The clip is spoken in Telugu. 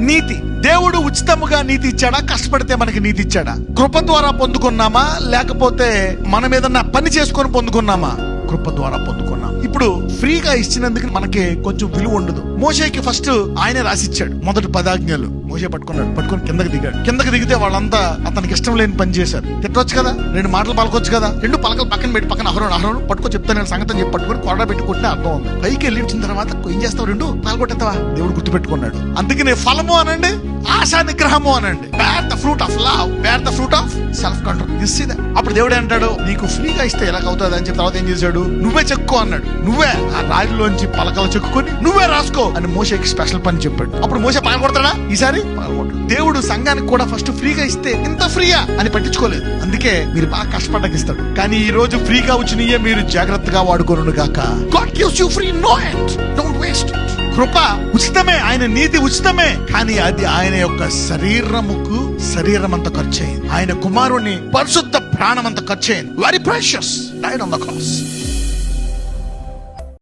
నీతి. దేవుడు ఉచితముగా నీతి ఇచ్చాడా, కష్టపడితే మనకి నీతి ఇచ్చాడా? కృప ద్వారా పొందుకున్నామా, లేకపోతే మనం ఏదన్నా పని చేసుకొని పొందుకున్నామా? కృప ద్వారా పొందుకున్నాం. ఇప్పుడు ఫ్రీగా ఇచ్చినందుకు మనకి కొంచెం విలువ ఉండదు. మోషేకి ఫస్ట్ ఆయనే రాసిచ్చాడు మొదటి 10 ఆజ్ఞలు. మోషే పట్టుకొని కిందకి దిగితే వాళ్ళంతా అతనికి ఇష్టం లేని పని చేశారు. తిట్టొచ్చు కదా, 2 మాటలు పలకొచ్చు కదా, 2 పలకలు పక్కన పెట్టి పక్కన అహరోను పట్టుకొని చెప్తాను సంగతి చెప్పి పట్టుకొని కొరడా పెట్టి కొట్టిన అర్థం ఉంది. పైకి వెళ్ళి వచ్చిన తర్వాత ఏం చేస్తావు, 2 పాల్గొట్టేస్తావా? దేవుడు గుర్తు పెట్టుకున్నాడు. అందుకనే ఫలము అనండి, ఆశా నిగ్రహము అనండి. Bear the fruit of love, bear the fruit of self control. అప్పుడు దేవుడు అంటాడు, నీకు ఫ్రీగా ఇస్తే ఎలా అవుతుంది అని చెప్పి తర్వాత ఏం చేశాడు, నువ్వే చెక్కు అన్నాడు. నువ్వే ఆ రాయిలోంచి పలకలు చెక్కుని నువ్వే రాసుకో అని మోషేకి స్పెషల్ పని చెప్పాడు. అప్పుడు మోషే పగలగొడతాడా? ఈసారి పగలగొట్టాడు. దేవుడు సంఘానికి కూడా ఫస్ట్ ఫ్రీగా ఇస్తే ఇంత ఫ్రీయా అని పట్టించుకోలేదు. అందుకే మీరు బాగా కష్టపడ్డానికి ఇస్తాడు. కానీ ఈ రోజు ఫ్రీగా వచ్చినయే మీరు జాగ్రత్తగా వాడుకోను గాక. God gives you free, know it, don't waste it. కృప ఉచితమే, ఆయన నీతి ఉచితమే, కానీ అది ఆయన యొక్క శరీరం అంతా ఖర్చు అయింది. ఆయన కుమారుణ్ణి పరిశుద్ధ ప్రాణం అంతా ఖర్చు అయింది. Very precious, died on the cross.